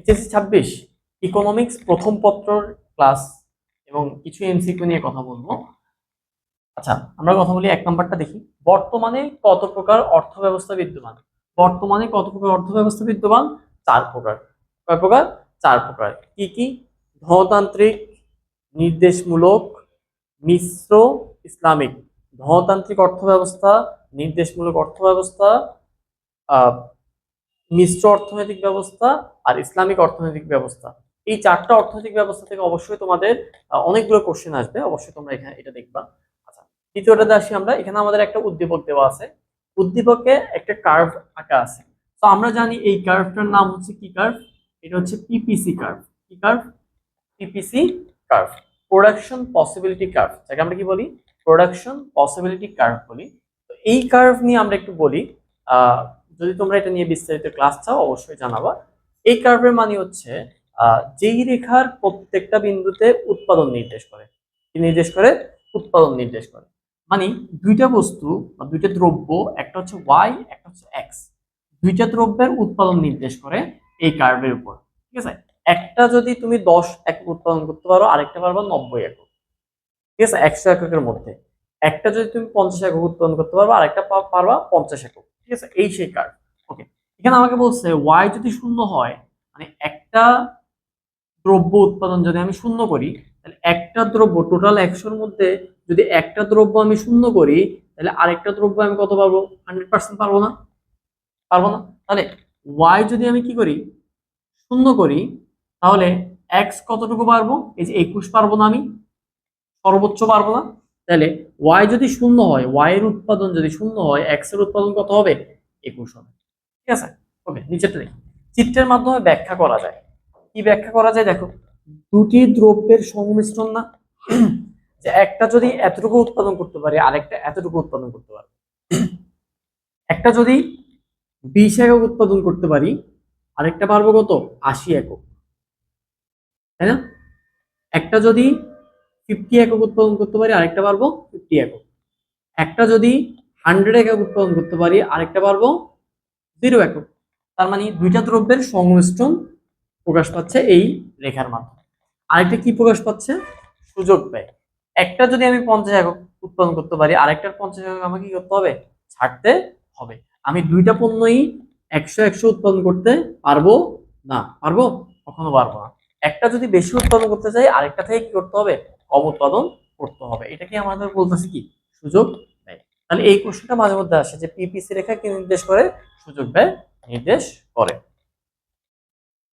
HSC 26 economics প্রথম পত্রর class এবং কিছু এমসিকিউ নিয়ে কথা বলবো। আচ্ছা, আমরা কথা বলি, এক নাম্বারটা দেখি। বর্তমানে কত প্রকার অর্থ ব্যবস্থা বিদ্যমান? বর্তমানে কত প্রকার অর্থ ব্যবস্থা বিদ্যমান? 4 প্রকার। কয় প্রকার? 4 প্রকার। কি কি? ধনতান্ত্রিক, নির্দেশমূলক, মিশ্র, ইসলামিক। ধনতান্ত্রিক অর্থ ব্যবস্থা, নির্দেশমূলক অর্থ ব্যবস্থা, মিশ্র অর্থনৈতিক ব্যবস্থা আর ইসলামিক অর্থনৈতিক ব্যবস্থা। এই 4টা অর্থনৈতিক ব্যবস্থা থেকে অবশ্যই তোমাদের অনেকগুলো কোশ্চেন আসবে, অবশ্যই তোমরা এখানে এটা দেখবা। আচ্ছা, দ্বিতীয়টাতে আসি আমরা। এখানে আমাদের একটা উদ্দীপক দেওয়া আছে, উদ্দীপকে একটা কার্ভ আঁকা আছে। তো আমরা জানি এই কার্ভটার নাম হচ্ছে কি কার্ভ? এটা হচ্ছে পিপিসি কার্ভ। কি curve? PPC curve, production possibility curve, যাকে আমরা কি বলি? প্রোডাকশন পসিবিলিটি কার্ভ বলি। তো এই কার্ভ নিয়ে আমরা একটু বলি। যদি তোমরা এটা নিয়ে বিস্তারিত ক্লাস চাও অবশ্যই জানাবা। এই কার্ভের মানে হচ্ছে যেই রেখার প্রত্যেকটা বিন্দুতে উৎপাদন নির্দেশ করে। কি নির্দেশ করে? উৎপাদন নির্দেশ করে। মানে দুইটা বস্তু বা দুইটা দ্রব্য, একটা হচ্ছে ওয়াই, একটা হচ্ছে এক্স, দুইটা দ্রব্যের উৎপাদন নির্দেশ করে এই কার্ভের উপর। ঠিক আছে? একটা যদি তুমি 10 একক উৎপাদন করতে পারো, আরেকটা পারবা 90 একক। ঠিক আছে? 100 এককের মধ্যে একটা যদি তুমি 50 একক উৎপাদন করতে পারবা, আরেকটা পারবা 50 একক। ঠিক আছে? এই সেই কার্ভ। ওকে, এখানে আমাকে বলছে ওয়াই যদি শূন্য হয়, মানে একটা দ্রব্য উৎপাদন যদি আমি শূন্য করি, তাহলে একটা দ্রব্য টোটাল 100-র মধ্যে যদি একটা দ্রব্য আমি শূন্য করি, তাহলে আরেকটা দ্রব্য আমি কত পাবো? 100% পারবো না? পারবো না। তাহলে ওয়াই যদি আমি কি করি? শূন্য করি, তাহলে এক্স কতটুকু পারবো? এই যে 21 পারবো না আমি? সর্বোচ্চ পারবো না। তাহলে ওয়াই যদি শূন্য হয়, ওয়াই এর উৎপাদন যদি শূন্য হয়, এক্স এর উৎপাদন কত হবে? 21 হবে। ঠিক আছে? ওকে, নিচেরটা দেখি। চিত্রের মাধ্যমে ব্যাখ্যা করা যায়। কি ব্যাখ্যা করা যায়? দেখো, দুটি দ্রব্যের সংমিশ্রণ না, যে একটা যদি এতটুকু উৎপাদন করতে পারে, আরেকটা এতটুকু উৎপাদন করতে পারে। একটা যদি 20 একক উৎপাদন করতে পারি, আরেকটা পারবো কত? 80 একক। তাই না? একটা যদি 50 একক উৎপাদন করতে পারি, আরেকটা পারবো 50 একক। একটা যদি 100 একক উৎপাদন করতে পারি, আরেকটা পারবো 0 একক। তার মানে দুইটা দ্রব্যের সংমিশ্রণ প্রকাশ পাচ্ছে এই রেখার মাধ্যমে। আরেকটা কি প্রকাশ পাচ্ছে? সুযোগ ব্যয়। একটা যদি আমি 50 একক উৎপাদন করতে পারি, আরেকটার 50 একক আমাকে কি করতে হবে? ছাড়তে হবে। আমি দুইটা পণ্যই 100 উৎপাদন করতে পারবো না? পারবো? কখনো পারবো না। একটা যদি বেশি উৎপাদন করতে চাই, আরেকটা থেকে কি করতে হবে? কম উৎপাদন করতে হবে। এটাকে আমাদের বলতেছে কি? সুযোগ ব্যয়। তাহলে এই কোশ্চেনটা মাঝে মধ্যে আসে যে পিপিসি রেখা কি নির্দেশ করে? সুযোগ ব্যয় নির্দেশ করে।